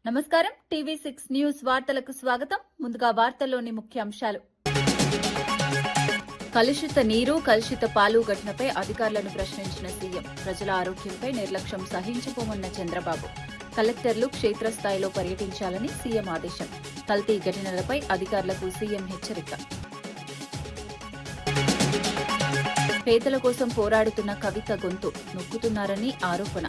నమస్కారం. టీవీ6 న్యూస్ వార్తలకు స్వాగతం. ముందుగా వార్తల్లోని ముఖ్యాంశాలు. కలుషిత నీరు, కలుషిత పాలు ఘటనపై అధికారులను ప్రశ్నించిన సీఎం. ప్రజల ఆరోగ్యంపై నిర్లక్ష్యం సహించబోమన్న చంద్రబాబు. కలెక్టర్లు క్షేత్రస్థాయిలో పర్యటించాలని సీఎం ఆదేశం. కల్తీ ఘటనలపై అధికారులకు సీఎం హెచ్చరిక. పేదల కోసం పోరాడుతున్న కవిత గొంతు నొక్కుతున్నారని ఆరోపణ.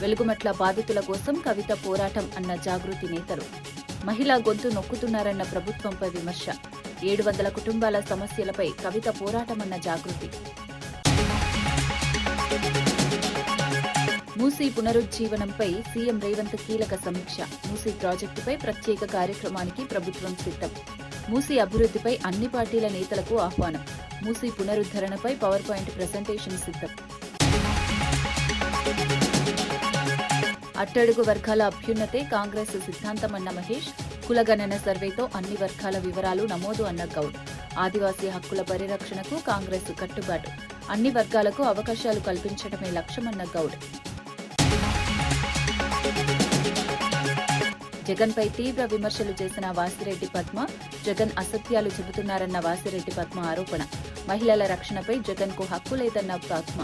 వెలుగుమట్ల బాధితుల కోసం కవిత పోరాటం అన్న జాగృతి నేతలు. మహిళా గొంతు నొక్కుతున్నారన్న ప్రభుత్వంపై విమర్శ. 700 కుటుంబాల సమస్యలపై కవిత పోరాటమన్న జాగృతి. మూసీ పునరుజ్జీవనంపై సీఎం రేవంత్ కీలక సమీక్ష. మూసీ ప్రాజెక్టుపై ప్రత్యేక కార్యక్రమానికి ప్రభుత్వం సిద్ధం. మూసీ అభివృద్ధిపై అన్ని పార్టీల నేతలకు ఆహ్వానం. మూసీ పునరుద్ధరణపై పవర్ పాయింట్ ప్రెజెంటేషన్ సిద్ధం. అట్టడుగు వర్గాల అభ్యున్నతే కాంగ్రెస్ సిద్ధాంతమన్న మహేష్. కులగణన సర్వేతో అన్ని వర్గాల వివరాలు నమోదు అన్న గౌడ్. ఆదివాసీ హక్కుల పరిరక్షణకు కాంగ్రెస్ కట్టుబాటు. అన్ని వర్గాలకు అవకాశాలు కల్పించడమే లక్ష్యమన్న గౌడ్. జగన్పై తీవ్ర విమర్శలు చేసిన వాసిరెడ్డి పద్మ. జగన్ అసత్యాలు చెబుతున్నారన్న వాసిరెడ్డి పద్మ ఆరోపణ. మహిళల రక్షణపై జగన్కు హక్కు లేదన్న పద్మ.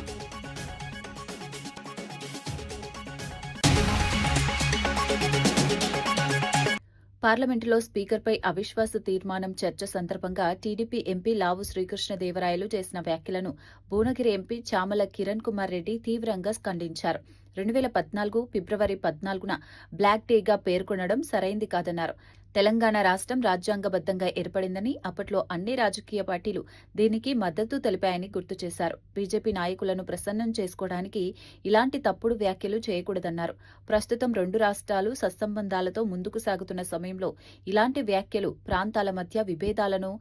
పార్లమెంటులో స్పీకర్పై అవిశ్వాస తీర్మానం చర్చ సందర్భంగా టీడీపీ ఎంపీ లావు శ్రీకృష్ణదేవరాయలు చేసిన వ్యాఖ్యలను భువనగిరి ఎంపీ చామల కిరణ్ కుమార్ రెడ్డి తీవ్రంగా ఖండించారు. 2014 ఫిబ్రవరి 14న బ్లాక్ డేగా పేర్కొనడం సరైంది కాదన్నారు. తెలంగాణ రాష్ట్రం రాజ్యాంగబద్దంగా ఏర్పడిందని, అప్పట్లో అన్ని రాజకీయ పార్టీలు దీనికి మద్దతు తెలిపాయని గుర్తు చేశారు. బీజేపీ నాయకులను ప్రసన్నం చేసుకోవడానికి ఇలాంటి తప్పుడు వ్యాఖ్యలు చేయకూడదన్నారు. ప్రస్తుతం 2 రాష్ట్రాలు సత్సంబంధాలతో ముందుకు సాగుతున్న సమయంలో ఇలాంటి వ్యాఖ్యలు ప్రాంతాల మధ్య విభేదాలను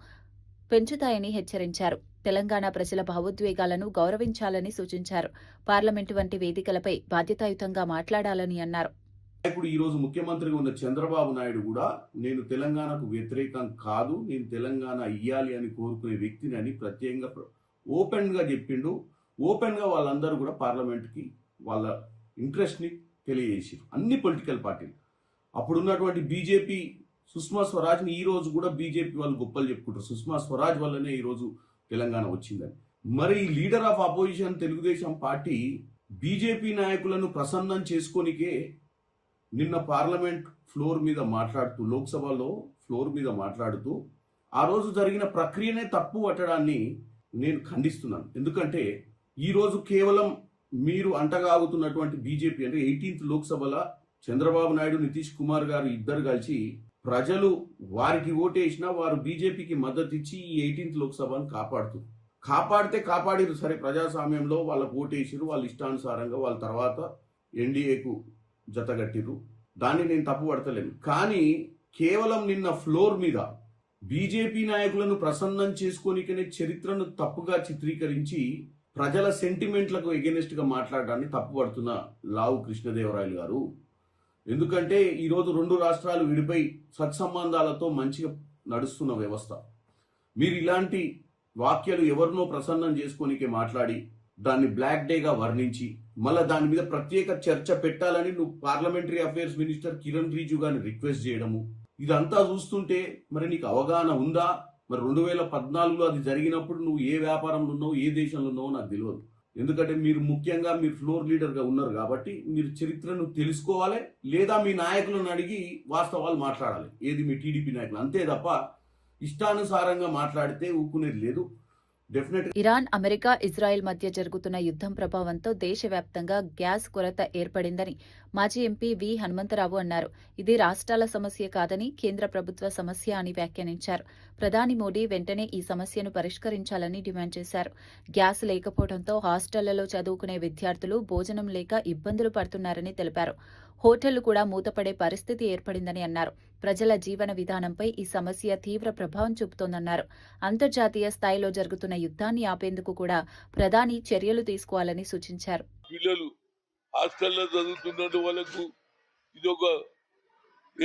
పెంచుతాయని హెచ్చరించారు. తెలంగాణ ప్రజల భావోద్వేగాలను గౌరవించాలని సూచించారు. పార్లమెంటు వంటి వేదికలపై బాధ్యతాయుతంగా మాట్లాడాలని అన్నారు. ఇప్పుడు ఈ రోజు ముఖ్యమంత్రిగా ఉన్న చంద్రబాబు నాయుడు కూడా నేను తెలంగాణకు వ్యతిరేకం కాదు, నేను తెలంగాణ ఇయ్యాలి అని కోరుకునే వ్యక్తిని అని ప్రత్యేకంగా ఓపెన్ గా చెప్పిండు. ఓపెన్ గా వాళ్ళందరూ కూడా పార్లమెంట్కి వాళ్ళ ఇంట్రెస్ట్ ని తెలియజేసారు, అన్ని పొలిటికల్ పార్టీలు. అప్పుడున్నటువంటి బీజేపీ సుష్మా స్వరాజ్ని ఈ రోజు కూడా బీజేపీ వాళ్ళు గొప్పలు చెప్పుకుంటారు. సుష్మా స్వరాజ్ వల్లనే ఈ రోజు తెలంగాణ వచ్చిందని. మరి leader of opposition Telugu Desam party BJP నాయకులను ప్రసన్నం చేసుకోనికే నిన్న పార్లమెంట్ ఫ్లోర్ మీద మాట్లాడుతూ, లోక్సభలో ఫ్లోర్ మీద మాట్లాడుతూ ఆ రోజు జరిగిన ప్రక్రియనే తప్పు పట్టడాన్ని నేను ఖండిస్తున్నాను. ఎందుకంటే ఈ రోజు కేవలం మీరు అంటగాగుతున్నటువంటి బీజేపీ అంటే 18th లోక్సభలో చంద్రబాబు నాయుడు, నితీష్ కుమార్ గారు ఇద్దరు కలిసి ప్రజలు వారికి ఓటేసినా వారు బీజేపీకి మద్దతు ఇచ్చి ఈ 18th లోక్సభను కాపాడితే కాపాడిరు. సరే, ప్రజాస్వామ్యంలో వాళ్ళకు ఓటేసిరు, వాళ్ళ ఇష్టానుసారంగా వాళ్ళ తర్వాత ఎన్డీఏకు జతగట్టిరు. దాన్ని నేను తప్పు పడతలేను. కానీ కేవలం నిన్న ఫ్లోర్ మీద బీజేపీ నాయకులను ప్రసన్నం చేసుకోనికనే చరిత్రను తప్పుగా చిత్రీకరించి ప్రజల సెంటిమెంట్లకు ఎగెనెస్ట్ గా మాట్లాడడాన్ని తప్పుపడుతున్న లావు కృష్ణదేవరాయలు గారు. ఎందుకంటే ఈరోజు 2 రాష్ట్రాలు విడిపోయి సత్సంబంధాలతో మంచిగా నడుస్తున్న వ్యవస్థ. మీరు ఇలాంటి వాక్యాలు ఎవరినో ప్రసన్నం చేసుకోనికే మాట్లాడి దాన్ని బ్లాక్ డేగా వర్ణించి మళ్ళీ దాని మీద ప్రత్యేక చర్చ పెట్టాలని నువ్వు parliamentary affairs minister Kiran Rijiju గారిని రిక్వెస్ట్ చేయడము, ఇదంతా చూస్తుంటే మరి నీకు అవగాహన ఉందా? మరి 2014లో అది జరిగినప్పుడు నువ్వు ఏ వ్యాపారంలో ఉన్నావు, ఏ దేశంలో ఉన్నావో నాకు తెలియదు. ఎందుకంటే మీరు ముఖ్యంగా మీరు ఫ్లోర్ లీడర్గా ఉన్నారు కాబట్టి మీరు చరిత్రను తెలుసుకోవాలి, లేదా మీ నాయకులను అడిగి వాస్తవాలు మాట్లాడాలి. ఏది మీ టీడీపీ నాయకులు, అంతే తప్ప ఇష్టానుసారంగా మాట్లాడితే ఊరుకునేది లేదు. ఇరాన్, అమెరికా, ఇజ్రాయెల్ మధ్య జరుగుతున్న యుద్ధం ప్రభావంతో దేశవ్యాప్తంగా గ్యాస్ కొరత ఏర్పడిందని మాజీ ఎంపీ వి హనుమంతరావు అన్నారు. ఇది రాష్ట్రాల సమస్య కాదని, కేంద్ర ప్రభుత్వ సమస్య అని వ్యాఖ్యానించారు. ప్రధాని మోడీ వెంటనే ఈ సమస్యను పరిష్కరించాలని డిమాండ్ చేశారు. గ్యాస్ లేకపోవడంతో హాస్టళ్లలో చదువుకునే విద్యార్థులు భోజనం లేక ఇబ్బందులు పడుతున్నారని తెలిపారు. హోటళ్లు కూడా మూతపడే పరిస్థితి ఏర్పడిందని అన్నారు. ప్రజల జీవన విధానంపై ఈ సమస్య తీవ్ర ప్రభావం చూపుతోందన్నారు. అంతర్జాతీయ స్థాయిలో జరుగుతున్న యుద్ధాన్ని ఆపేందుకు కూడా ప్రధాని చర్యలు తీసుకోవాలని సూచించారు. పిల్లలు హాస్టల్లో చదువుతున్న వాళ్ళకు ఇదొక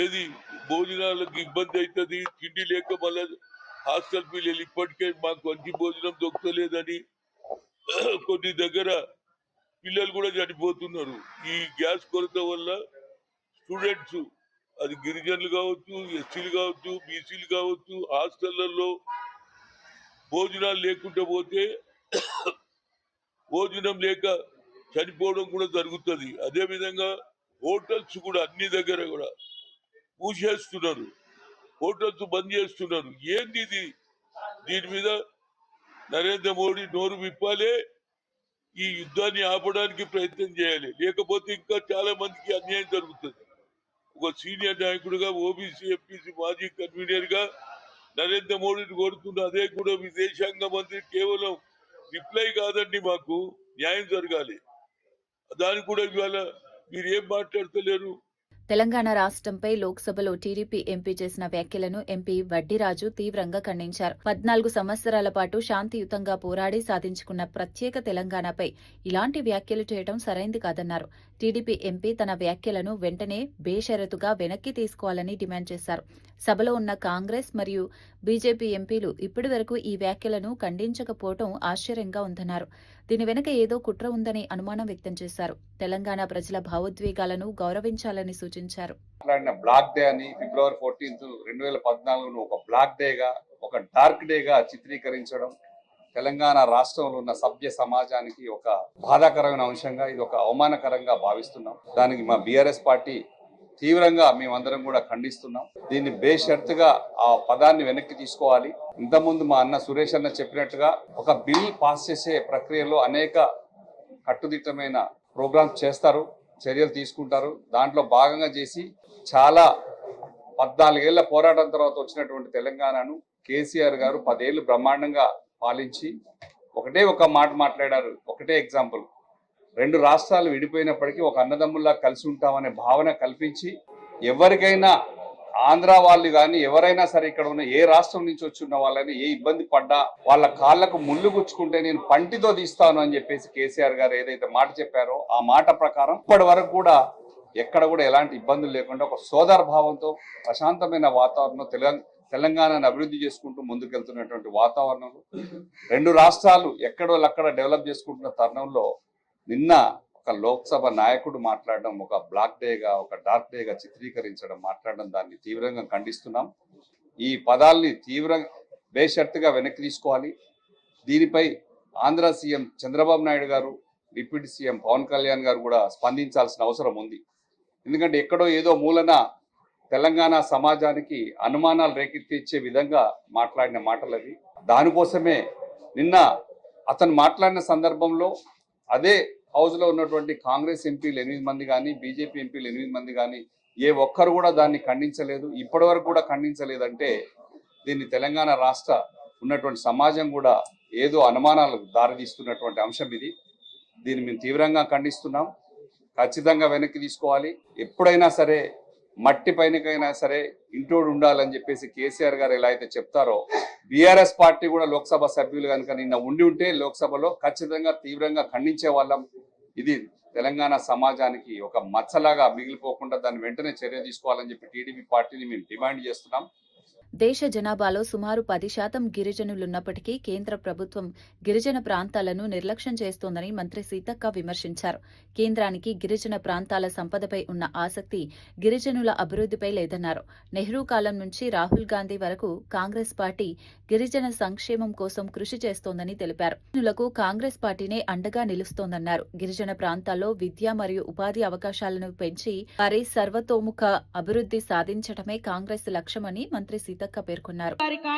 ఏది భోజనాలకు ఇబ్బంది అవుతుంది, తిండి లేక మళ్ళీ హాస్టల్ పిల్లలు ఇప్పటికే మాకు మంచి భోజనం దొరకలేదని కొన్ని దగ్గర పిల్లలు కూడా చనిపోతున్నారు. ఈ గ్యాస్ కొరత వల్ల స్టూడెంట్స్ అది గిరిజనులు కావచ్చు, ఎస్సీలు కావచ్చు, బీసీలు కావచ్చు, హాస్టళ్లలో భోజనాలు లేకుండా పోతే భోజనం లేక చనిపోవడం కూడా జరుగుతుంది. అదేవిధంగా హోటల్స్ కూడా అన్ని దగ్గర కూడా మూసేస్తున్నారు, హోటల్స్ బంద్ చేస్తున్నారు. ఏంది ఇది? దీని మీద నరేంద్ర మోడీ నోరు విప్పాలే, ఈ యుద్ధాన్ని ఆపడానికి ప్రయత్నం చేయాలి. లేకపోతే ఇంకా చాలా మందికి అన్యాయం జరుగుతుంది. ఒక సీనియర్ నాయకుడిగా, ఓబీసీ ఎంపీసీ మాజీ కన్వీనర్ గా నరేంద్ర మోడీని కోరుతున్న అదే కూడా విదేశాంగ మంత్రి కేవలం రిప్లై కాదండి, మాకు న్యాయం జరగాలి. దానికి కూడా ఇవాళ మీరు ఏం మాట్లాడతలేరు? తెలంగాణ రాష్ట్రంపై లోక్సభలో టీడీపీ ఎంపీ చేసిన వ్యాఖ్యలను ఎంపీ వడ్డిరాజు తీవ్రంగా ఖండించారు. 14 సంవత్సరాల పాటు శాంతియుతంగా పోరాడి సాధించుకున్న ప్రత్యేక తెలంగాణపై ఇలాంటి వ్యాఖ్యలు చేయడం సరైంది కాదన్నారు. టీడీపీ ఎంపీ తన వ్యాఖ్యలను వెంటనే బేషరతుగా వెనక్కి తీసుకోవాలని డిమాండ్ చేశారు. సభలో ఉన్న కాంగ్రెస్ మరియు బీజేపీ ఎంపీలు ఇప్పటి వరకు ఈ వ్యాఖ్యలను ఖండించకపోవడం ఆశ్చర్యంగా ఉందన్నారు. దీని వెనుక ఏదో కుట్ర ఉందని అనుమానం వ్యక్తం చేశారు. తెలంగాణ ప్రజల భావోద్వేగాలను గౌరవించాలని సూచించారు. బ్లాక్ డే అని ఫిబ్రవరి 14, 2014 ఒక బ్లాక్ డేగా, ఒక డార్క్ డేగా చిత్రీకరించడం తెలంగాణ రాష్ట్రంలో ఉన్న సభ్య సమాజానికి ఒక బాధాకరమైన అంశంగా, ఇది ఒక అవమానకరంగా భావిస్తున్నాం. దానికి మా బీఆర్ఎస్ పార్టీ తీవ్రంగా మేమందరం కూడా ఖండిస్తున్నాం. దీన్ని బేషరతుగా ఆ పదాన్ని వెనక్కి తీసుకోవాలి. ఇంతకుముందు మా అన్న సురేష్ అన్న చెప్పినట్టుగా ఒక బిల్ పాస్ చేసే ప్రక్రియలో అనేక కట్టుదిట్టమైన ప్రోగ్రామ్స్ చేస్తారు, చర్యలు తీసుకుంటారు. దాంట్లో భాగంగా చేసి చాలా 14 ఏళ్ల పోరాటం తర్వాత వచ్చినటువంటి తెలంగాణను కేసీఆర్ గారు 10 ఏళ్లు బ్రహ్మాండంగా పాలించి ఒకటే ఒక మాట మాట్లాడారు. ఒకటే ఎగ్జాంపుల్, 2 రాష్ట్రాలు విడిపోయినప్పటికీ ఒక అన్నదమ్ముల్లా కలిసి ఉంటామనే భావన కల్పించి, ఎవరికైనా ఆంధ్ర వాళ్ళు కానీ ఎవరైనా సరే ఇక్కడ ఉన్న ఏ రాష్ట్రం నుంచి వచ్చి ఉన్న వాళ్ళని ఏ ఇబ్బంది పడ్డా వాళ్ళ కాళ్లకు ముళ్ళు గుచ్చుకుంటే నేను పంటితో తీస్తాను అని చెప్పేసి కేసీఆర్ గారు ఏదైతే మాట చెప్పారో ఆ మాట ప్రకారం ఇప్పటి వరకు కూడా ఎక్కడ కూడా ఎలాంటి ఇబ్బందులు లేకుండా ఒక సోదర భావంతో ప్రశాంతమైన వాతావరణం తెలంగాణను అభివృద్ధి చేసుకుంటూ ముందుకెళ్తున్నటువంటి వాతావరణంలో 2 రాష్ట్రాలు ఎక్కడోళ్ళక్కడ డెవలప్ చేసుకుంటున్న తరుణంలో నిన్న ఒక లోక్సభ నాయకుడు మాట్లాడడం ఒక బ్లాక్ డేగా, ఒక డార్క్ డేగా చిత్రీకరించడం, మాట్లాడడం, దాన్ని తీవ్రంగా ఖండిస్తున్నాం. ఈ పదాల్ని తీవ్రంగా బేషరతుగా వెనక్కి తీసుకోవాలి. దీనిపై ఆంధ్ర సీఎం చంద్రబాబు నాయుడు గారు, డిప్యూటీ సీఎం పవన్ కళ్యాణ్ గారు కూడా స్పందించాల్సిన అవసరం ఉంది. ఎందుకంటే ఎక్కడో ఏదో మూలన తెలంగాణ సమాజానికి అనుమానాలు రేకెత్తించే విధంగా మాట్లాడిన మాటలు అవి. దానికోసమే నిన్న అతను మాట్లాడిన సందర్భంలో అదే హౌస్ లో ఉన్నటువంటి కాంగ్రెస్ ఎంపీలు 8 మంది కానీ, బీజేపీ ఎంపీలు 8 మంది కానీ ఏ ఒక్కరు కూడా దాన్ని ఖండించలేదు, ఇప్పటి వరకు కూడా ఖండించలేదంటే దీన్ని తెలంగాణ రాష్ట్ర ఉన్నటువంటి సమాజం కూడా ఏదో అనుమానాలకు దారితీస్తున్నటువంటి అంశం ఇది. దీన్ని మేము తీవ్రంగా ఖండిస్తున్నాం. ఖచ్చితంగా వెనక్కి తీసుకోవాలి. ఎప్పుడైనా సరే మట్టి పైనకైనా సరే ఇంటోడు ఉండాలని చెప్పేసి కేసీఆర్ గారు ఎలా అయితే చెప్తారో, బీఆర్ఎస్ పార్టీ కూడా లోక్సభ సభ్యులు కనుక నిన్న ఉండి ఉంటే లోక్సభలో ఖచ్చితంగా తీవ్రంగా ఖండించే వాళ్ళం. ఇది తెలంగాణ సమాజానికి ఒక మచ్చలాగా మిగిలిపోకుండా దాన్ని వెంటనే చర్య తీసుకోవాలని చెప్పి టీడీపీ పార్టీని మేము డిమాండ్ చేస్తున్నాం. దేశ జనాభాలో సుమారు 10% గిరిజనులున్నప్పటికీ కేంద్ర ప్రభుత్వం గిరిజన ప్రాంతాలను నిర్లక్ష్యం చేస్తోందని మంత్రి సీతక్క విమర్శించారు. కేంద్రానికి గిరిజన ప్రాంతాల సంపదపై ఉన్న ఆసక్తి గిరిజనుల అభివృద్ధిపై లేదన్నారు. నెహ్రూ కాలం నుంచి రాహుల్ గాంధీ వరకు కాంగ్రెస్ పార్టీ గిరిజన సంక్షేమం కోసం కృషి చేస్తోందని తెలిపారు. గిరిజనులకు కాంగ్రెస్ పార్టీనే అండగా నిలుస్తోందన్నారు. గిరిజన ప్రాంతాల్లో విద్య మరియు ఉపాధి అవకాశాలను పెంచి వారి సర్వతోముఖ అభివృద్ధి సాధించడమే కాంగ్రెస్ లక్ష్యమని మంత్రి సీతక్క పేర్కొన్నారు.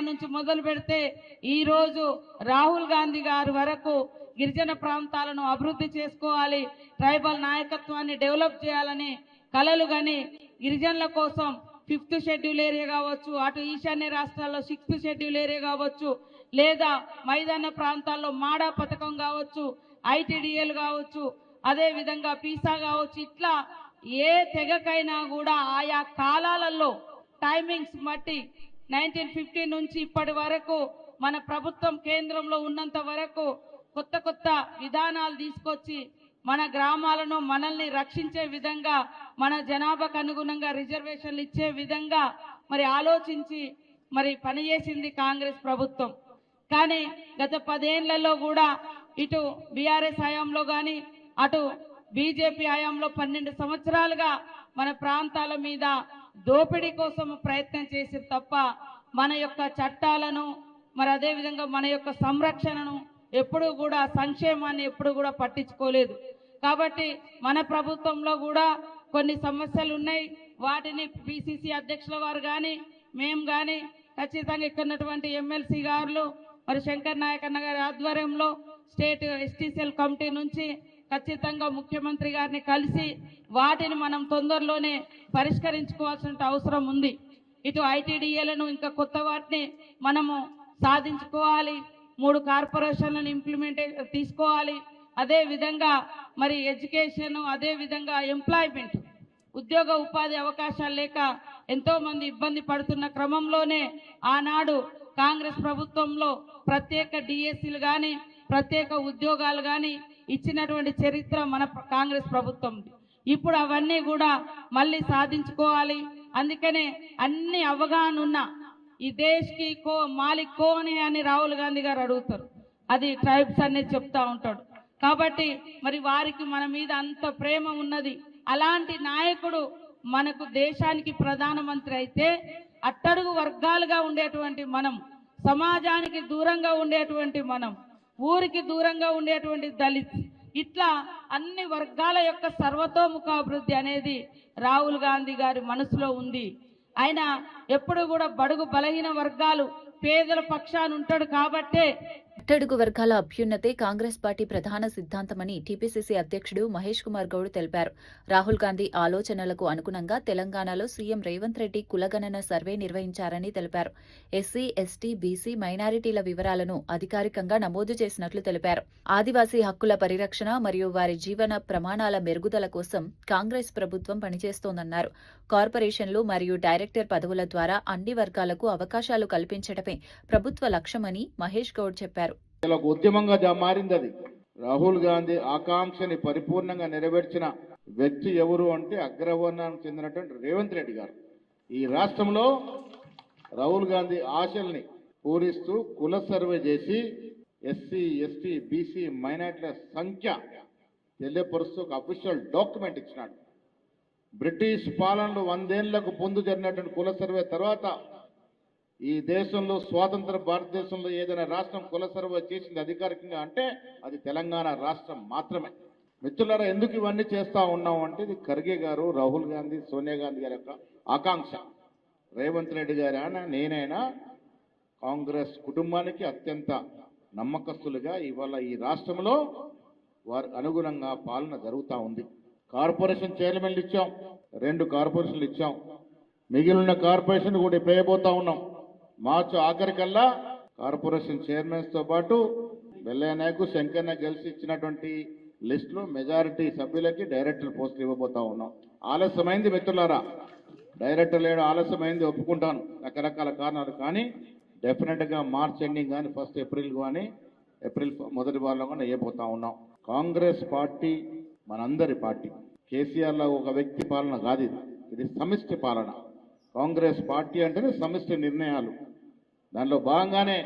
నుంచి మొదలు పెడితే ఈ రోజు రాహుల్ గాంధీ గారి వరకు గిరిజన ప్రాంతాలను అభివృద్ధి చేసుకోవాలి, ట్రైబల్ నాయకత్వాన్ని డెవలప్ చేయాలని కలలు గని గిరిజనుల కోసం 5th షెడ్యూల్ ఏరియా కావచ్చు, అటు ఈశాన్య రాష్ట్రాల్లో 6th షెడ్యూల్ ఏరియా కావచ్చు, లేదా మైదాన ప్రాంతాల్లో మాడా పథకం కావచ్చు, ఐటీడీఎల్ కావచ్చు, అదే విధంగా పీసా కావచ్చు, ఇట్లా ఏ తెగకైనా కూడా ఆయా కాలాలలో టైమింగ్స్ బట్టి 1950 నుంచి ఇప్పటి వరకు మన ప్రభుత్వం కేంద్రంలో ఉన్నంత వరకు కొత్త కొత్త విధానాలు తీసుకొచ్చి మన గ్రామాలను మనల్ని రక్షించే విధంగా, మన జనాభాకు అనుగుణంగా రిజర్వేషన్లు ఇచ్చే విధంగా మరి ఆలోచించి మరి పనిచేసింది కాంగ్రెస్ ప్రభుత్వం. కానీ గత 10 ఏళ్లలో కూడా ఇటు బీఆర్ఎస్ హయాంలో కానీ అటు బీజేపీ హయాంలో 12 సంవత్సరాలుగా మన ప్రాంతాల మీద దోపిడీ కోసం ప్రయత్నం చేసి తప్ప మన యొక్క చట్టాలను మరి అదేవిధంగా మన యొక్క సంరక్షణను ఎప్పుడు కూడా సంక్షేమాన్ని ఎప్పుడు కూడా పట్టించుకోలేదు. కాబట్టి మన ప్రభుత్వంలో కూడా కొన్ని సమస్యలు ఉన్నాయి. వాటిని పిసిసి అధ్యక్షుల వారు కానీ మేము కానీ ఖచ్చితంగా ఇక్కడ ఉన్నటువంటి ఎమ్మెల్సీ గారు మరి శంకర్ నాయక్ అన్న గారి ఆధ్వర్యంలో స్టేట్ ఎస్టీసీఎల్ కమిటీ నుంచి ఖచ్చితంగా ముఖ్యమంత్రి గారిని కలిసి వాటిని మనం తొందరలోనే పరిష్కరించుకోవాల్సిన అవసరం ఉంది. ఇటు ఐటీడీఏలను ఇంకా కొత్త వాటిని మనము సాధించుకోవాలి. 3 కార్పొరేషన్లను తీసుకోవాలి. అదే విధంగా మరి ఎడ్యుకేషన్, అదే విధంగా ఎంప్లాయ్మెంట్, ఉద్యోగ ఉపాధి అవకాశాలు లేక ఎంతో మంది ఇబ్బంది పడుతున్న క్రమంలోనే ఆనాడు కాంగ్రెస్ ప్రభుత్వంలో ప్రత్యేక డిఎస్సీలు కానీ ప్రత్యేక ఉద్యోగాలు కానీ ఇచ్చినటువంటి చరిత్ర మన కాంగ్రెస్ ప్రభుత్వం. ఇప్పుడు అవన్నీ కూడా మళ్ళీ సాధించుకోవాలి. అందుకనే అన్ని అవగాహన ఉన్న ఈ దేశ్కి కో మాలిక్ కోనే అని రాహుల్ గాంధీ గారు అడుగుతారు. అది ట్రైబ్స్ అనేది చెప్తా ఉంటాడు. కాబట్టి మరి వారికి మన మీద అంత ప్రేమ ఉన్నది. అలాంటి నాయకుడు మనకు దేశానికి ప్రధానమంత్రి అయితే అట్టడుగు వర్గాలుగా ఉండేటువంటి మనం, సమాజానికి దూరంగా ఉండేటువంటి మనం, ఊరికి దూరంగా ఉండేటువంటి దళిత్, ఇట్లా అన్ని వర్గాల యొక్క సర్వతోముఖాభివృద్ధి అనేది రాహుల్ గాంధీ గారి మనసులో ఉంది. ఆయన ఎప్పుడు కూడా బడుగు బలహీన వర్గాలు పేదల పక్షాన ఉంటాడు. కాబట్టే అట్టడుగు వర్గాల అభ్యున్నతే కాంగ్రెస్ పార్టీ ప్రధాన సిద్ధాంతమని టీపీసీసీ అధ్యక్షుడు మహేష్ కుమార్ గౌడ్ తెలిపారు. రాహుల్ గాంధీ ఆలోచనలకు అనుగుణంగా తెలంగాణలో సీఎం రేవంత్ రెడ్డి కులగణన సర్వే నిర్వహించారని తెలిపారు. ఎస్సీ, ఎస్టీ, బీసీ, మైనారిటీల వివరాలను అధికారికంగా నమోదు చేసినట్లు తెలిపారు. ఆదివాసీ హక్కుల పరిరక్షణ మరియు వారి జీవన ప్రమాణాల మెరుగుదల కోసం కాంగ్రెస్ ప్రభుత్వం పనిచేస్తోందన్నారు. కార్పొరేషన్లు మరియు డైరెక్టర్ పదవుల ద్వారా అన్ని వర్గాలకు అవకాశాలు కల్పించడమే ప్రభుత్వ లక్ష్యమని మహేష్ గౌడ్ చెప్పారు. ఒక ఉద్యమంగా మారింది అది. రాహుల్ గాంధీ ఆకాంక్షని పరిపూర్ణంగా నెరవేర్చిన వ్యక్తి ఎవరు అంటే అగ్రవర్ణానికి చెందినటువంటి రేవంత్ రెడ్డి గారు. ఈ రాష్ట్రంలో రాహుల్ గాంధీ ఆశల్ని పూరిస్తూ కుల సర్వే చేసి ఎస్సీ, ఎస్టీ, బీసీ, మైనార్టీల సంఖ్య తెలియపరుస్తూ ఒక అఫీషియల్ డాక్యుమెంట్ ఇచ్చినాడు. బ్రిటిష్ పాలనలో 100 ఏళ్లకు ముందు జరిగినటువంటి కుల సర్వే తర్వాత ఈ దేశంలో స్వాతంత్ర భారతదేశంలో ఏదైనా రాష్ట్రం కుల సర్వే చేసింది అధికారికంగా అంటే అది తెలంగాణ రాష్ట్రం మాత్రమే. మిత్రులారా, ఎందుకు ఇవన్నీ చేస్తా ఉన్నాం అంటే ఇది ఖర్గే గారు, రాహుల్ గాంధీ, సోనియా గాంధీ గారి యొక్క ఆకాంక్ష. రేవంత్ రెడ్డి గారి నేనైనా కాంగ్రెస్ కుటుంబానికి అత్యంత నమ్మకస్తులుగా ఇవాళ ఈ రాష్ట్రంలో వారి అనుగుణంగా పాలన జరుగుతూ ఉంది. కార్పొరేషన్ చైర్మన్లు ఇచ్చాం, 2 కార్పొరేషన్లు ఇచ్చాం. మిగిలిన కార్పొరేషన్ కూడా వేయబోతా ఉన్నాం. మార్చి ఆఖరికల్లా కార్పొరేషన్ చైర్మన్స్ తో పాటు వెల్లయ్య నాయక్, శంకర్ నాయక్ కలిసి ఇచ్చినటువంటి లిస్టులో మెజారిటీ సభ్యులకి డైరెక్టర్ పోస్టులు ఇవ్వబోతా ఉన్నాం. ఆలస్యమైంది మిత్రులారా, డైరెక్టర్ లేడు, ఆలస్యమైంది ఒప్పుకుంటాను, రకరకాల కారణాలు. కానీ డెఫినెట్గా మార్చ్ ఎండింగ్ కానీ 1 ఏప్రిల్ కానీ ఏప్రిల్ మొదటి వారంలో కానీ వేయబోతా ఉన్నాం. కాంగ్రెస్ పార్టీ మనందరి పార్టీ. కేసీఆర్ లా ఒక వ్యక్తి పాలన కాదు, ఇది సమిష్టి పాలన. కాంగ్రెస్ పార్టీ అంటేనే సమిష్టి నిర్ణయాలు. దానిలో భాగంగానే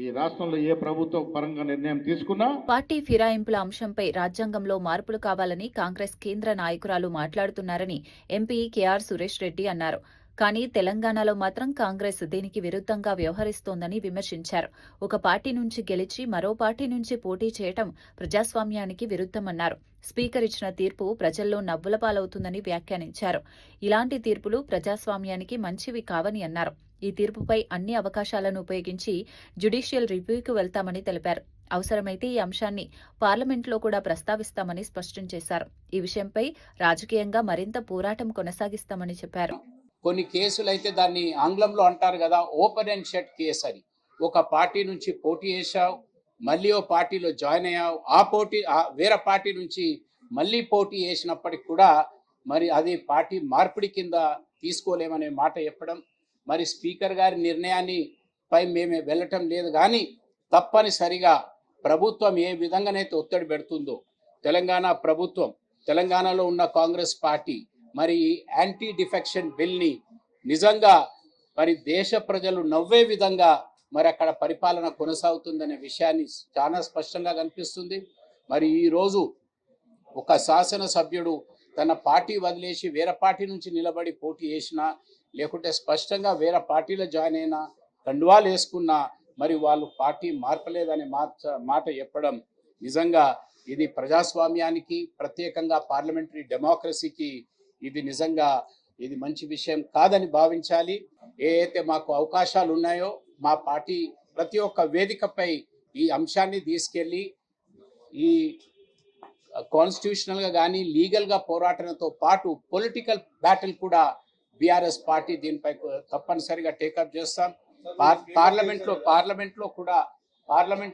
ఈ రాష్ట్రంలో ఏ ప్రభుత్వ పరంగా నిర్ణయం తీసుకున్నా పార్టీ ఫిరాయింపుల అంశంపై రాజ్యాంగంలో మార్పులు కావాలని కాంగ్రెస్ కేంద్ర నాయకురాలు మాట్లాడుతున్నారని ఎంపీ కేఆర్ సురేష్ రెడ్డి అన్నారు. కానీ తెలంగాణలో మాత్రం కాంగ్రెస్ దీనికి విరుద్ధంగా వ్యవహరిస్తోందని విమర్శించారు. ఒక పార్టీ నుంచి గెలిచి మరో పార్టీ నుంచి పోటీ చేయటం ప్రజాస్వామ్యానికి విరుద్ధమన్నారు. స్పీకర్ ఇచ్చిన తీర్పు ప్రజల్లో నవ్వుల పాలవుతుందని వ్యాఖ్యానించారు. ఇలాంటి తీర్పులు ప్రజాస్వామ్యానికి మంచివి కావని అన్నారు. ఈ తీర్పుపై అన్ని అవకాశాలను ఉపయోగించి జ్యుడిషియల్ రివ్యూకు వెళ్తామని తెలిపారు. అవసరమైతే ఈ అంశాన్ని పార్లమెంట్లో కూడా ప్రస్తావిస్తామని స్పష్టం చేశారు. ఈ విషయంపై రాజకీయంగా మరింత పోరాటం కొనసాగిస్తామని చెప్పారు. కొన్ని కేసులు అయితే దాన్ని ఆంగ్లంలో అంటారు కదా, ఓపెన్ అండ్ షట్ కేసు అని. ఒక పార్టీ నుంచి పోటీ చేశావు, మళ్ళీ ఓ పార్టీలో జాయిన్ అయ్యావు, వేరే పార్టీ నుంచి మళ్ళీ పోటీ చేసినప్పటికి కూడా మరి అది పార్టీ మార్పిడి కింద తీసుకోలేమనే మాట చెప్పడం, మరి స్పీకర్ గారి నిర్ణయాన్ని పై మేము వెళ్ళటం లేదు. కానీ తప్పనిసరిగా ప్రభుత్వం ఏ విధంగానైతే ఒత్తిడి పెడుతుందో తెలంగాణ ప్రభుత్వం, తెలంగాణలో ఉన్న కాంగ్రెస్ పార్టీ మరి యాంటీ డిఫెక్షన్ బిల్ని నిజంగా మరి దేశ ప్రజలు నవ్వే విధంగా మరి అక్కడ పరిపాలన కొనసాగుతుందనే విషయాన్ని చాలా స్పష్టంగా కనిపిస్తుంది. మరి ఈరోజు ఒక శాసనసభ్యుడు తన పార్టీ వదిలేసి వేరే పార్టీ నుంచి నిలబడి పోటీ చేసినా, లేకుంటే స్పష్టంగా వేరే పార్టీలో జాయిన్ అయినా, కండువాలు వేసుకున్నా మరి వాళ్ళు పార్టీ మార్పలేదనే మాట చెప్పడం నిజంగా ఇది ప్రజాస్వామ్యానికి, ప్రత్యేకంగా పార్లమెంటరీ డెమోక్రసీకి ఇది నిజంగా ఇది మంచి విషయం కాదని భావించాలి. ఏదైతే మాకు అవకాశాలు ఉన్నాయో మా పార్టీ ప్రతి ఒక్క వేదికపై ఈ అంశాన్ని తీసుకెళ్లి ఈ కాన్స్టిట్యూషనల్ గా కానీ లీగల్ గా పోరాటంతో పాటు పొలిటికల్ బ్యాటిల్ కూడా బీఆర్ఎస్ పార్టీ దీనిపై తప్పనిసరిగా టేకప్ చేస్తాం. పార్లమెంట్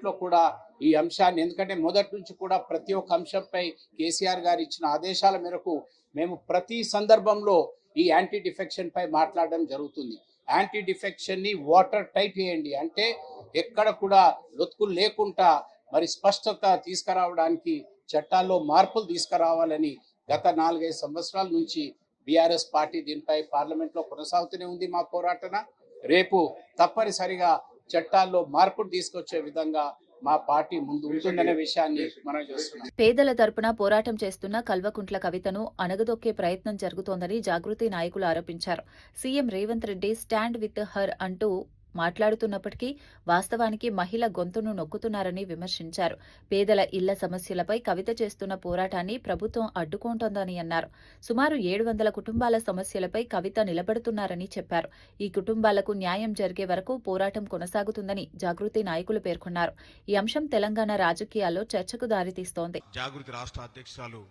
లో కూడా ఈ అంశాన్ని, ఎందుకంటే మొదటి నుంచి కూడా ప్రతి ఒక్క అంశంపై కేసీఆర్ గారు ఇచ్చిన ఆదేశాల మేరకు మేము ప్రతి సందర్భంలో ఈ యాంటీ డిఫెక్షన్ పై మాట్లాడడం జరుగుతుంది. యాంటీ డిఫెక్షన్ ని వాటర్ టైట్ చేయండి అంటే ఎక్కడ కూడా లొత్కులు లేకుండా మరి స్పష్టత తీసుకురావడానికి చట్టాల్లో మార్పులు తీసుకురావాలని గత 4-5 సంవత్సరాల నుంచి బీఆర్ఎస్ పార్టీ దీనిపై పార్లమెంట్ లో కొనసాగుతూనే ఉంది మా పోరాటన. రేపు తప్పనిసరిగా చట్టాల్లో మార్పులు తీసుకొచ్చే విధంగా మా పార్టీ ముందు ఉంటుందనే విషయాన్ని మనం చూస్తున్నాం. పేదల తరపున పోరాటం చేస్తున్న కల్వకుంట్ల కవితను అణగదొక్కే ప్రయత్నం జరుగుతోందని జాగృతి నాయకులు ఆరోపించారు. CM Revanth Reddy stand with her అంటూ మాట్లాడుతున్నప్పటికీ వాస్తవానికి మహిళ గొంతును నొక్కుతున్నారని విమర్శించారు. పేదల ఇళ్ల సమస్యలపై కవిత చేస్తున్న పోరాటాన్ని ప్రభుత్వం అడ్డుకుంటోందని అన్నారు. సుమారు 700 కుటుంబాల సమస్యలపై కవిత నిలబడుతున్నారని చెప్పారు. ఈ కుటుంబాలకు న్యాయం జరిగే వరకు పోరాటం కొనసాగుతుందని జాగృతి నాయకులు పేర్కొన్నారు. ఈ అంశం తెలంగాణ రాజకీయాల్లో చర్చకు దారితీస్తోంది. జాగృతి రాష్ట్ర అధ్యక్షురాలు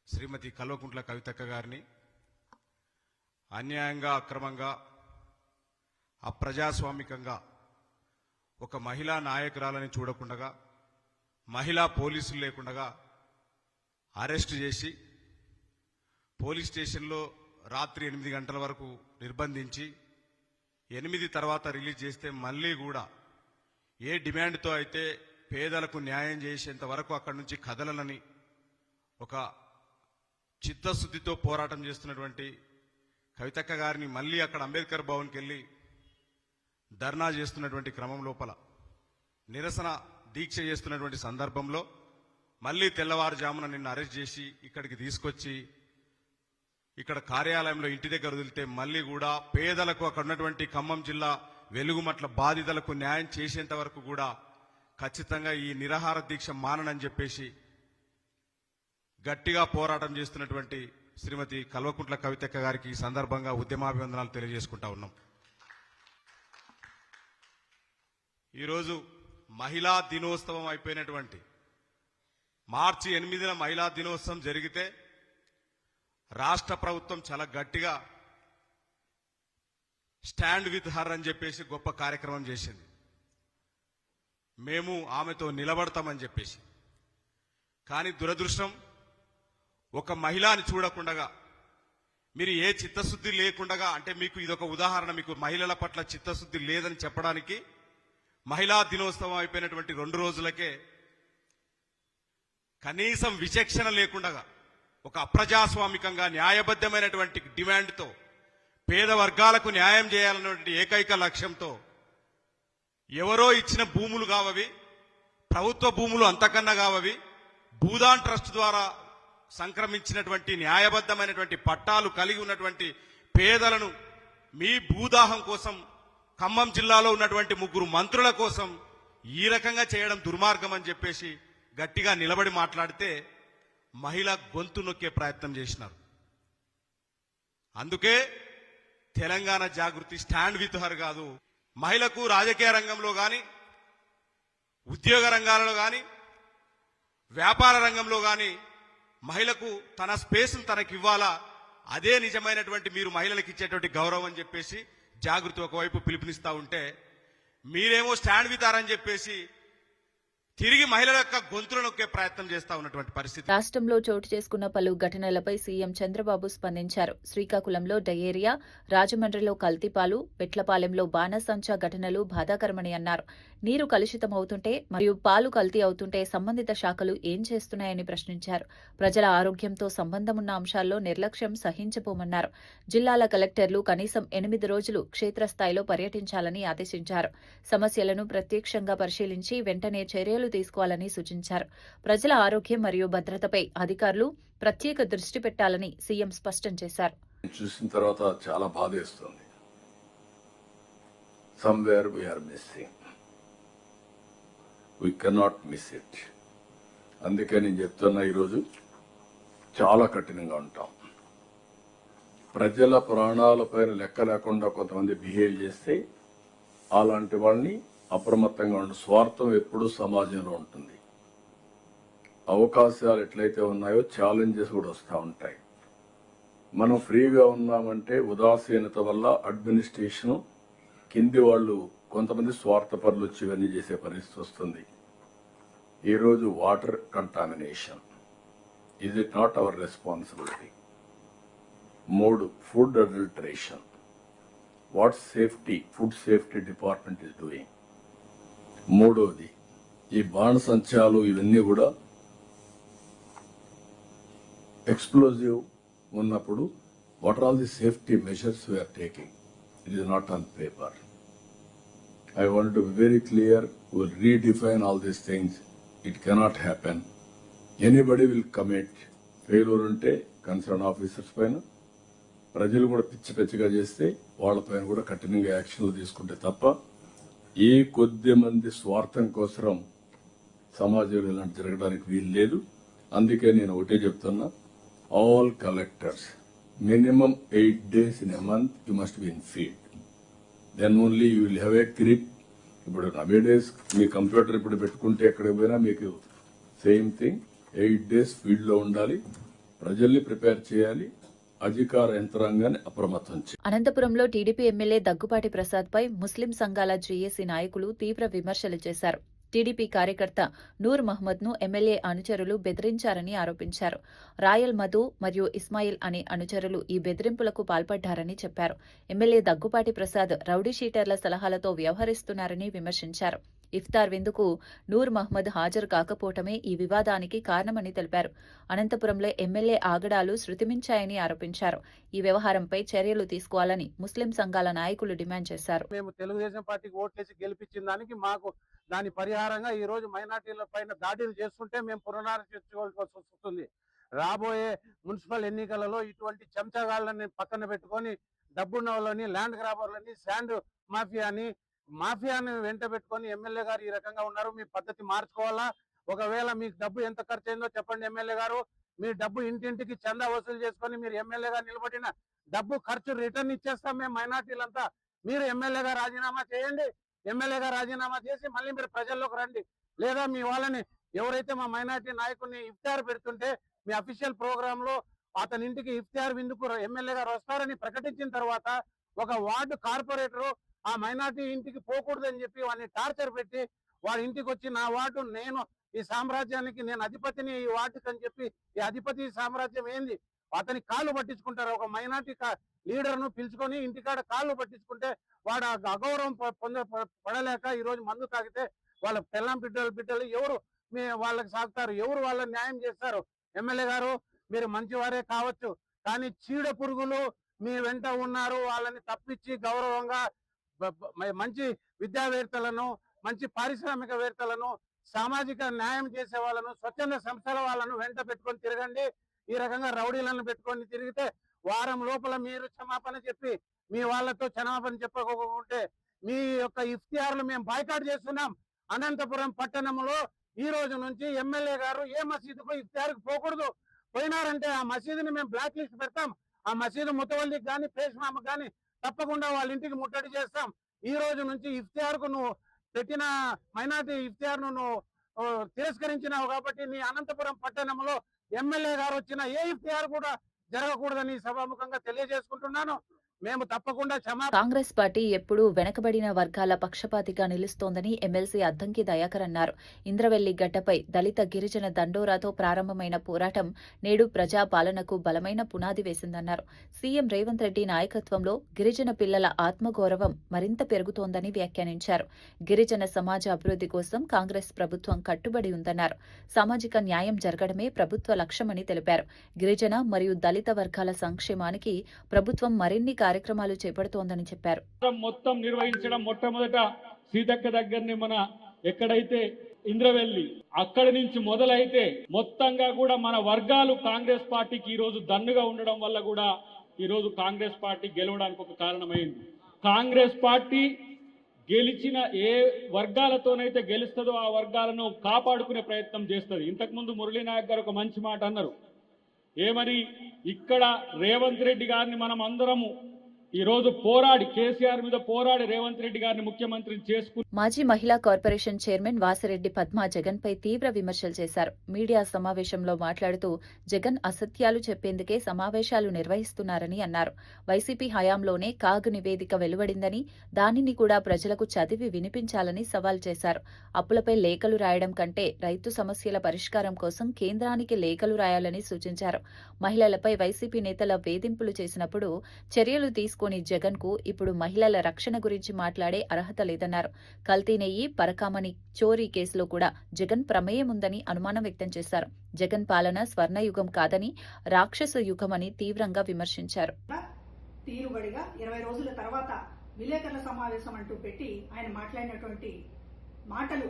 శ్రీమతి కల్వకుంట్ల కవితక్క గారిని అన్యాయంగా, అక్రమంగా, అప్రజాస్వామికంగా ఒక మహిళా నాయకురాలని చూడకుండగా, మహిళా పోలీసులు లేకుండగా అరెస్టు చేసి పోలీస్ స్టేషన్లో రాత్రి 8 గంటల వరకు నిర్బంధించి 8 తర్వాత రిలీజ్ చేస్తే మళ్ళీ కూడా ఏ డిమాండ్తో అయితే పేదలకు న్యాయం చేసేంత వరకు అక్కడి నుంచి కదలనని ఒక చిత్తశుద్ధితో పోరాటం చేస్తున్నటువంటి కవితక్క గారిని మళ్ళీ అక్కడ అంబేద్కర్ భవన్కి వెళ్ళి ధర్నా చేస్తున్నటువంటి క్రమం లోపల, నిరసన దీక్ష చేస్తున్నటువంటి సందర్భంలో మళ్ళీ తెల్లవారుజామున నిన్న అరెస్ట్ చేసి ఇక్కడికి తీసుకొచ్చి ఇక్కడ కార్యాలయంలో ఇంటి దగ్గర వదిలితే మళ్ళీ కూడా పేదలకు, అక్కడ ఉన్నటువంటి ఖమ్మం జిల్లా వెలుగుమట్ల బాధితులకు న్యాయం చేసేంత వరకు కూడా ఖచ్చితంగా ఈ నిరాహార దీక్ష మాననని చెప్పేసి గట్టిగా పోరాటం చేస్తున్నటువంటి శ్రీమతి కల్వకుంట్ల కవితక్క గారికి ఈ సందర్భంగా ఉద్యమాభివందనాలు తెలియజేసుకుంటా ఉన్నాం. ఈరోజు మహిళా దినోత్సవం అయిపోయినటువంటి మార్చి 8న మహిళా దినోత్సవం జరిగితే రాష్ట్ర ప్రభుత్వం చాలా గట్టిగా స్టాండ్ విత్ హర్ అని చెప్పేసి గొప్ప కార్యక్రమం చేసింది. మేము ఆమెతో నిలబడతామని చెప్పేసి. కానీ దురదృష్టం, ఒక మహిళని చూడకుండగా, మీరు ఏ చిత్తశుద్ధి లేకుండగా, అంటే మీకు ఇదొక ఉదాహరణ, మీకు మహిళల పట్ల చిత్తశుద్ధి లేదని చెప్పడానికి మహిళా దినోత్సవం అయిపోయినటువంటి 2 రోజులకే కనీసం విచక్షణ లేకుండా ఒక అప్రజాస్వామికంగా న్యాయబద్ధమైనటువంటి డిమాండ్తో పేద వర్గాలకు న్యాయం చేయాలన్నటువంటి ఏకైక లక్ష్యంతో ఎవరో ఇచ్చిన భూములు కావవి, ప్రభుత్వ భూములు అంతకన్నా కావవి, భూదాన్ ట్రస్ట్ ద్వారా సంక్రమించినటువంటి న్యాయబద్ధమైనటువంటి పట్టాలు కలిగి ఉన్నటువంటి పేదలను మీ భూదాహం కోసం ఖమ్మం జిల్లాలో ఉన్నటువంటి 3 మంత్రుల కోసం ఈ రకంగా చేయడం దుర్మార్గం అని చెప్పేసి గట్టిగా నిలబడి మాట్లాడితే మహిళ గొంతు నొక్కే ప్రయత్నం చేసినారు. అందుకే తెలంగాణ జాగృతి స్టాండ్ విత్ హర్ కాదు, మహిళకు రాజకీయ రంగంలో కానీ, ఉద్యోగ రంగాలలో కానీ, వ్యాపార రంగంలో కానీ మహిళకు తన స్పేస్ను తనకి ఇవ్వాలా, అదే నిజమైనటువంటి మీరు మహిళలకు ఇచ్చేటువంటి గౌరవం అని చెప్పేసి జాగృతి ఒకవైపు పిలుపునిస్తా ఉంటే, మీరేమో స్టాండ్ విత్ హర్ అని చెప్పేసి తిరిగి మహిళల యొక్క గొంతులు నొక్కే ప్రయత్నం చేస్తా ఉన్నటువంటి పరిస్థితి. రాష్ట్రంలో చోటు చేసుకున్న పలు ఘటనలపై సీఎం చంద్రబాబు స్పందించారు. శ్రీకాకుళంలో డయేరియా, రాజమండ్రిలో కల్తీపాలు, పెట్లపాలెంలో బాణసంచా ఘటనలు బాధాకరమని అన్నారు. నీరు కలుషితమవుతుంటే మరియు పాలు కల్తీ అవుతుంటే సంబంధిత శాఖలు ఏం చేస్తున్నాయని ప్రశ్నించారు. ప్రజల ఆరోగ్యంతో సంబంధమున్న అంశాల్లో నిర్లక్ష్యం సహించబోమన్నారు. జిల్లాల కలెక్టర్లు కనీసం 8 రోజులు క్షేత్రస్థాయిలో పర్యటించాలని ఆదేశించారు. సమస్యలను ప్రత్యక్షంగా పరిశీలించి వెంటనే చర్యలు చర్యలు తీసుకోవాలని సూచించారు. ప్రజల ఆరోగ్యం మరియు భద్రతపై అధికారులు ప్రత్యేక దృష్టి పెట్టాలని సీఎం స్పష్టం చేశారు. చూసిన తర్వాత చాలా బాధేస్తుంది. Somewhere we are missing, we cannot miss it. అందుకే నేను చెప్తున్నా, ఈరోజు చాలా కఠినంగా ఉంటాం. ప్రజల ప్రాణాలపైన లెక్క లేకుండా కొంతమంది బిహేవ్ చేస్తే అలాంటి వాళ్ళని అప్రమత్తంగా ఉండే స్వార్థం ఎప్పుడూ సమాజంలో ఉంటుంది. అవకాశాలు ఎట్లయితే ఉన్నాయో ఛాలెంజెస్ కూడా వస్తూ ఉంటాయి. మనం ఫ్రీగా ఉన్నామంటే ఉదాసీనత వల్ల అడ్మినిస్ట్రేషన్ కింది వాళ్ళు కొంతమంది స్వార్థపరులు వచ్చి ఇవన్నీ చేసే పరిస్థితి వస్తుంది. ఈరోజు water contamination, is it not our responsibility? 3, food adulteration, what safety food safety department is doing. 3వది ఈ బాణసంచాలు, ఇవన్నీ కూడా ఎక్స్ప్లోజివ్ ఉన్నప్పుడు what are all the safety measures we are taking? It is not on paper. I want to be very clear, we will redefine all these things. It cannot happen. Anybody will commit failure unte concerned officers పైన, ప్రజలు కూడా పిచ్చి పిచ్చిగా చేస్తే వాళ్ళపైన కూడా కఠినంగా యాక్షన్లు తీసుకుంటే తప్ప ఏ కొద్ది మంది స్వార్థం కోసం సమాజంలో ఇలాంటి జరగడానికి వీలు లేదు. అందుకే నేను ఒకటే చెప్తున్నా, all collectors minimum 8 days in a month you must be in field. Then only you will have a grip. ఇప్పుడు nowadays మీ కంప్యూటర్ ఇప్పుడు పెట్టుకుంటే ఎక్కడికి పోయినా మీకు సేమ్ థింగ్, 8 days ఫీల్డ్ లో ఉండాలి, ప్రజల్ని ప్రిపేర్ చేయాలి, అధికార యంత్రాంగాన్ని అప్రమత్తం చేయాలి. అనంతపురంలో టీడీపీ ఎమ్మెల్యే దగ్గుపాటి ప్రసాద్పై ముస్లిం సంఘాల జేఏసీ నాయకులు తీవ్ర విమర్శలు చేశారు. టీడీపీ కార్యకర్త నూర్ మహ్మద్ను ఎమ్మెల్యే అనుచరులు బెదిరించారని ఆరోపించారు. రాయల్ మధు మరియు ఇస్మాయిల్ అనే అనుచరులు ఈ బెదిరింపులకు పాల్పడ్డారని చెప్పారు. ఎమ్మెల్యే దగ్గుపాటి ప్రసాద్ రౌడీ షీటర్ల సలహాలతో వ్యవహరిస్తున్నారని విమర్శించారు. ఇఫ్తార్ విందుకు నూర్ మహ్మద్ హాజరు కాకపోవటమే ఈ వివాదానికి కారణమని తెలిపారు. అనంతపురంలో ఎమ్మెల్యే ఆగడాలు శృతిమించాయని ఆరోపించారు. ఈ వ్యవహారంపై చర్యలు తీసుకోవాలని ముస్లిం సంఘాల నాయకులు డిమాండ్ చేశారు. మేము తెలుగుదేశం పార్టీకి ఓట్లేసి గెలిపించిన దానికి మాకు దాని పరిహారంగా ఈ రోజు మైనార్టీల పైన దాడులు చేస్తుంటే మేము పునరాలోచించుకోవాల్సి వస్తుంది. రాబోయే మున్సిపల్ ఎన్నికలలో ఇటువంటి చెంచగాళ్ళని పక్కన పెట్టుకొని డబ్బున్న వాళ్ళని, ల్యాండ్ గ్రాబర్లని, శాండ్ మాఫియాని వెంట పెట్టుకొని ఎమ్మెల్యే గారు ఈ రకంగా ఉన్నారు. మీ పద్ధతి మార్చుకోవాలా? ఒకవేళ మీకు డబ్బు ఎంత ఖర్చు అయిందో చెప్పండి ఎమ్మెల్యే గారు. మీ డబ్బు ఇంటింటికి చందా వసూలు చేసుకొని మీరు ఎమ్మెల్యేగా నిలబడిన డబ్బు ఖర్చు రిటర్న్ ఇచ్చేస్తాం మేము మైనార్టీలంతా. మీరు ఎమ్మెల్యేగా రాజీనామా చేయండి. ఎమ్మెల్యేగా రాజీనామా చేసి మళ్ళీ మీరు ప్రజల్లోకి రండి. లేదా మీ వాళ్ళని, ఎవరైతే మా మైనార్టీ నాయకుడిని ఇఫ్తార్ పెడుతుంటే మీ అఫీషియల్ ప్రోగ్రామ్ లో అతని ఇంటికి ఇఫ్తార్ విందుకు ఎమ్మెల్యే గారు వస్తారని ప్రకటించిన తర్వాత ఒక వార్డు కార్పొరేటర్ ఆ మైనార్టీ ఇంటికి పోకూడదని చెప్పి వాడిని టార్చర్ పెట్టి వాడి ఇంటికి వచ్చి నా వార్డు, నేను ఈ సామ్రాజ్యానికి నేను అధిపతిని ఈ వార్డుకి అని చెప్పి, ఈ అధిపతి సామ్రాజ్యం ఏంది? అతని కాళ్ళు పట్టించుకుంటారు. ఒక మైనార్టీ లీడర్ ను పిలుచుకొని ఇంటికాడ కాళ్ళు పట్టించుకుంటే వాడు అగౌరవం పడలేక ఈ రోజు మందు తాగితే వాళ్ళ పెళ్ళాం బిడ్డలు ఎవరు వాళ్ళకి సాగుతారు? ఎవరు వాళ్ళ న్యాయం చేస్తారు? ఎమ్మెల్యే గారు మీరు మంచివారే కావచ్చు, కానీ చీడ పురుగులు మీ వెంట ఉన్నారు. వాళ్ళని తప్పించి గౌరవంగా మంచి విద్యావేత్తలను, మంచి పారిశ్రామికవేత్తలను, సామాజిక న్యాయం చేసే వాళ్ళను, స్వచ్ఛంద సంస్థల వాళ్ళను వెంట పెట్టుకొని తిరగండి. ఈ రకంగా రౌడీలను పెట్టుకొని తిరిగితే వారం లోపల మీరు క్షమాపణ చెప్పి మీ వాళ్ళతో క్షమాపణ చెప్పకపోతే మీ యొక్క ఇఫ్తియార్లు మేము బాయ్కాట్ చేస్తున్నాం. అనంతపురం పట్టణంలో ఈ రోజు నుంచి ఎమ్మెల్యే గారు ఏ మసీదుకు ఇఫ్తియార్కు పోకూడదు. పోయినారంటే ఆ మసీదుని మేము బ్లాక్ లిస్ట్ పెడతాం. ఆ మసీదు ముతవల్లికి కానీ పేష్మామకు కానీ తప్పకుండా వాళ్ళ ఇంటికి ముట్టడి చేస్తాం. ఈ రోజు నుంచి ఇఫ్తియార్కు నువ్వు పెట్టిన మైనార్టీ ఇఫ్తియార్ను నువ్వు తిరస్కరించినావు కాబట్టి నీ అనంతపురం పట్టణంలో ఎమ్మెల్యే గారు వచ్చిన ఏ ఇఫ్తియార్ కూడా జరగకూడదని సభాముఖంగా తెలియజేసుకుంటున్నాను. మేము తప్పకుండా కాంగ్రెస్ పార్టీ ఎప్పుడూ వెనకబడిన వర్గాల పక్షపాతిగా నిలుస్తోందని ఎమ్మెల్సీ అద్దంకి దయాకర్ అన్నారు. ఇంద్రవెల్లి గడ్డపై దళిత గిరిజన దండోరాతో ప్రారంభమైన పోరాటం నేడు ప్రజా పాలనకు బలమైన పునాది వేసిందన్నారు. సీఎం రేవంత్ రెడ్డి నాయకత్వంలో గిరిజన పిల్లల ఆత్మగౌరవం మరింత పెరుగుతోందని వ్యాఖ్యానించారు. గిరిజన సమాజ అభివృద్ధి కోసం కాంగ్రెస్ ప్రభుత్వం కట్టుబడి ఉందన్నారు. సామాజిక న్యాయం జరగడమే ప్రభుత్వ లక్ష్యమని తెలిపారు. గిరిజన మరియు దళిత వర్గాల సంక్షేమానికి ప్రభుత్వం మరిన్ని కార్యక్రమాలు చేపడుతోందని చెప్పారు. మొత్తం నిర్వహించడం మొట్టమొదట సీతక్క దగ్గరనే మన ఎక్కడైతే ఇంద్రవెల్లి అక్కడి నుంచి మొదలైతే మొత్తంగా కూడా మన వర్గాలు కాంగ్రెస్ పార్టీకి ఈరోజు దన్నుగా ఉండడం వల్ల కూడా ఈరోజు కాంగ్రెస్ పార్టీ గెలవడానికి ఒక కారణమైంది. కాంగ్రెస్ పార్టీ గెలిచిన ఏ వర్గాలతోనైతే గెలుస్తుందో ఆ వర్గాలను కాపాడుకునే ప్రయత్నం చేస్తుంది. ఇంతకుముందు మురళీ నాయక్ గారు ఒక మంచి మాట అన్నారు. ఏమని, ఇక్కడ రేవంత్ రెడ్డి గారిని మనం అందరము ఈరోజు పోరాడి కేసీఆర్ మీద పోరాడి రేవంత్ రెడ్డి గారిని ముఖ్యమంత్రిని చేసుకుని. మాజీ మహిళా కార్పొరేషన్ చైర్మన్ వాసిరెడ్డి పద్మ జగన్ పై తీవ్ర విమర్శలు చేశారు. మీడియా సమావేశంలో మాట్లాడుతూ జగన్ అసత్యాలు చెప్పేందుకే సమావేశాలు నిర్వహిస్తున్నారని అన్నారు. వైసీపీ హయాంలోనే కాగ్ నివేదిక వెలువడిందని, దానిని కూడా ప్రజలకు చదివి వినిపించాలని సవాల్ చేశారు. అప్పులపై లేఖలు రాయడం కంటే రైతు సమస్యల పరిష్కారం కోసం కేంద్రానికి లేఖలు రాయాలని సూచించారు. మహిళలపై వైసీపీ నేతల వేధింపులు చేసినప్పుడు చర్యలు తీసుకుని జగన్ కు ఇప్పుడు మహిళల రక్షణ గురించి మాట్లాడే అర్హత లేదన్నారు. కల్తీ నెయ్యి, పరకామణి చోరీ కేసులో కూడా జగన్ ప్రమేయం ఉందని అనుమానం వ్యక్తం చేశారు. జగన్ పాలన స్వర్ణయుగం కాదని, రాక్షస యుగమని తీవ్రంగా విమర్శించారు. తీరుబడిగా 20 రోజుల తర్వాత విలేకరుల సమావేశం అంటూ పెట్టి ఆయన మాట్లాడినటువంటి మాటలు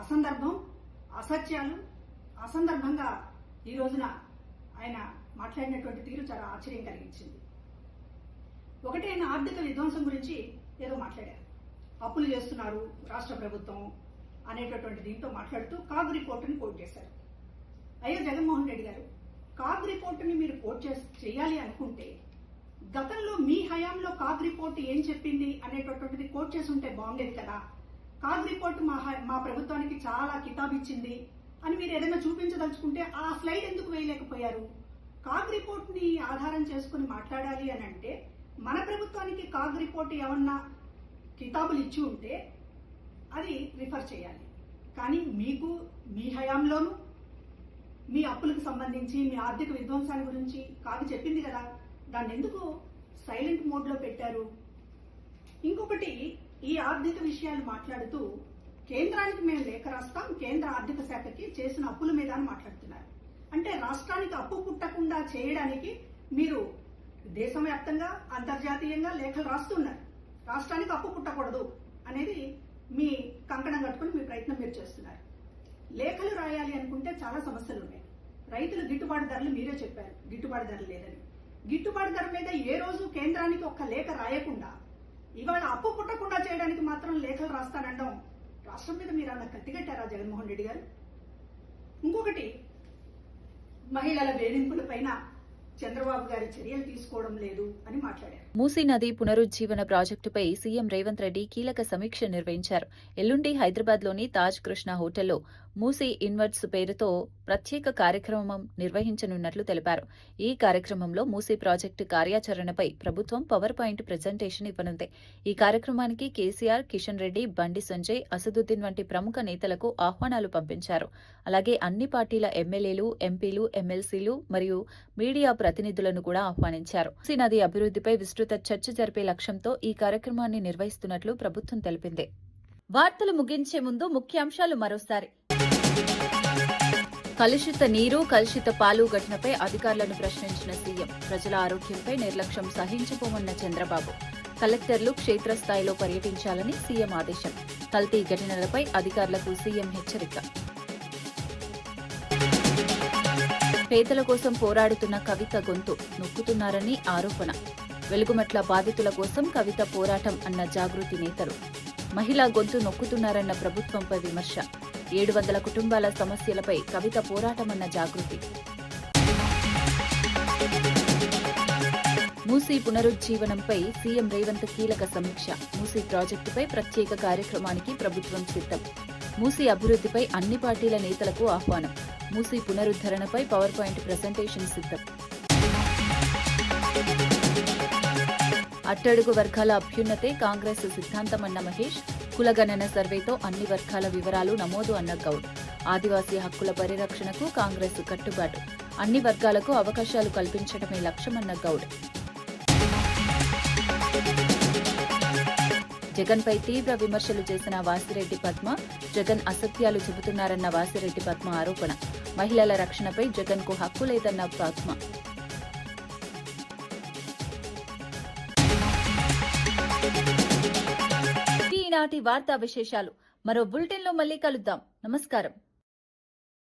అసందర్భం, అసత్యాలు. అసందర్భంగా ఈ రోజున ఆయన మాట్లాడినటువంటి తీరు చాలా ఆశ్చర్యం కలిగించింది. ఒకటి, ఆయన ఆర్థిక విధ్వంసం గురించి ఏదో మాట్లాడారు. అప్పులు చేస్తున్నారు రాష్ట్ర ప్రభుత్వం అనేటటువంటి దీంతో మాట్లాడుతూ కాగ్ రిపోర్టుని కోట్ చేశారు. అయ్యో జగన్మోహన్ రెడ్డి గారు, కాగ్ రిపోర్టుని మీరు కోట్ చేయాలి అనుకుంటే గతంలో మీ హయాంలో కాగ్ రిపోర్ట్ ఏం చెప్పింది అనేటటువంటిది కోట్ చేసి ఉంటే బాగుండేది కదా. కాగ్ రిపోర్ట్ మా ప్రభుత్వానికి చాలా కితాబ్ ఇచ్చింది అని మీరు ఏదైనా చూపించదలుచుకుంటే ఆ స్లైడ్ ఎందుకు వేయలేకపోయారు? కాగ్ రిపోర్ట్ ని ఆధారం చేసుకుని మాట్లాడాలి అని అంటే మన ప్రభుత్వానికి కాగ్ రిపోర్ట్ ఏమన్నా కితాబులు ఇచ్చి ఉంటే అది రిఫర్ చేయాలి. కానీ మీకు మీ హయాంలోనూ మీ అప్పులకు సంబంధించి మీ ఆర్థిక విధ్వంసాన్ని గురించి కాగ్ చెప్పింది కదా, దాన్ని ఎందుకు సైలెంట్ మోడ్ లో పెట్టారు? ఇంకొకటి, ఈ ఆర్థిక విషయాలు మాట్లాడుతూ కేంద్రానికి మేము లేఖ రాస్తాం, కేంద్ర ఆర్థిక శాఖకి చేసిన అప్పుల మీద అని మాట్లాడుతున్నారు. అంటే రాష్ట్రానికి అప్పు పుట్టకుండా చేయడానికి మీరు దేశవ్యాప్తంగా అంతర్జాతీయంగా లేఖలు రాస్తున్నారు. రాష్ట్రానికి అప్పు పుట్టకూడదు అనేది మీ కంకణం కట్టుకుని మీ ప్రయత్నం మీరు చేస్తున్నారు. లేఖలు రాయాలి అనుకుంటే చాలా సమస్యలు ఉన్నాయి. రైతులు గిట్టుబాటు ధరలు మీరే చెప్పారు, గిట్టుబాటు ధరలు లేదని. గిట్టుబాటు ధర మీద ఏ రోజు కేంద్రానికి ఒక్క లేఖ రాయకుండా ఇవాళ అప్పు పుట్టకుండా చేయడానికి మాత్రం లేఖలు రాస్తానడం రాష్ట్రం మీద మీరు అలా కత్తిగట్టారా జగన్మోహన్ రెడ్డి గారు? ఇంకొకటి, మహిళల వేధింపుల పైన చంద్రబాబు గారి చర్యలు తీసుకోవడం లేదు అని మాట్లాడారు. మూసీ నది పునరుజ్జీవన ప్రాజెక్టుపై సీఎం రేవంత్ రెడ్డి కీలక సమీక్ష నిర్వహించారు. ఎల్లుండి హైదరాబాద్లోని తాజ్ కృష్ణ హోటల్లో మూసీ ఇన్వర్ట్స్ పేరుతో ప్రత్యేక కార్యక్రమం నిర్వహించనున్నట్లు తెలిపారు. ఈ కార్యక్రమంలో మూసీ ప్రాజెక్టు కార్యాచరణపై ప్రభుత్వం పవర్ పాయింట్ ప్రెజెంటేషన్ ఇవ్వనుంది. ఈ కార్యక్రమానికి కేసీఆర్, కిషన్ రెడ్డి, బండి సంజయ్, అసదుద్దీన్ వంటి ప్రముఖ నేతలకు ఆహ్వానాలు పంపించారు. అలాగే అన్ని పార్టీల ఎమ్మెల్యేలు, ఎంపీలు, ఎమ్మెల్సీలు మరియు మీడియా ప్రతినిధులను కూడా ఆహ్వానించారు. మూసీ నది అభివృద్ధిపై విస్తృత చర్చ జరిపే లక్ష్యంతో ఈ కార్యక్రమాన్ని నిర్వహిస్తున్నట్లు ప్రభుత్వం తెలిపింది. వార్తలు ముగించే ముందు ముఖ్యాంశాలు మరోసారి. కలుషిత నీరు, కలుషిత పాలు ఘటనపై అధికారులను ప్రశ్నించిన సీఎం. ప్రజల ఆరోగ్యంపై నిర్లక్ష్యం సహించబోమన్న చంద్రబాబు. కలెక్టర్లు క్షేత్రస్థాయిలో పర్యటించాలని సీఎం ఆదేశం. కల్తీ ఘటనలపై అధికారులకు సీఎం హెచ్చరిక. పేదల కోసం పోరాడుతున్న కవిత గొంతు నొక్కుతున్నారని ఆరోపణ. వెలుగుమట్ల బాధితుల కోసం కవిత పోరాటం అన్న జాగృతి నేతలు. మహిళా గొంతు నొక్కుతున్నారన్న ప్రభుత్వంపై విమర్శ. 700 కుటుంబాల సమస్యలపై కవిత పోరాటమన్న జాగృతి. మూసీ పునరుజ్జీవనంపై సీఎం రేవంత్ కీలక సమీక్ష. మూసీ ప్రాజెక్టుపై ప్రత్యేక కార్యక్రమానికి ప్రభుత్వం సిద్ధం. మూసీ అభివృద్ధిపై అన్ని పార్టీల నేతలకు ఆహ్వానం. మూసీ పునరుద్ధరణపై పవర్ పాయింట్ ప్రెజెంటేషన్ సిద్ధం. అట్టడుగు వర్గాల అభ్యున్నతే కాంగ్రెస్ సిద్ధాంతమన్న మహేష్. కులగణన సర్వేతో అన్ని వర్గాల వివరాలు నమోదు అన్న గౌడ్. ఆదివాసీ హక్కుల పరిరక్షణకు కాంగ్రెస్ కట్టుబాటు. అన్ని వర్గాలకు అవకాశాలు కల్పించడమే లక్ష్యమన్న గౌడ్. జగన్పై తీవ్ర విమర్శలు చేసిన వాసిరెడ్డి పద్మ. జగన్ అసత్యాలు చెబుతున్నారన్న వాసిరెడ్డి పద్మ ఆరోపణ. మహిళల రక్షణపై జగన్కు హక్కు లేదన్న పద్మ. ఈనాటి వార్తా విశేషాలు మరో బులెటిన్లో మళ్ళీ కలుద్దాం. నమస్కారం.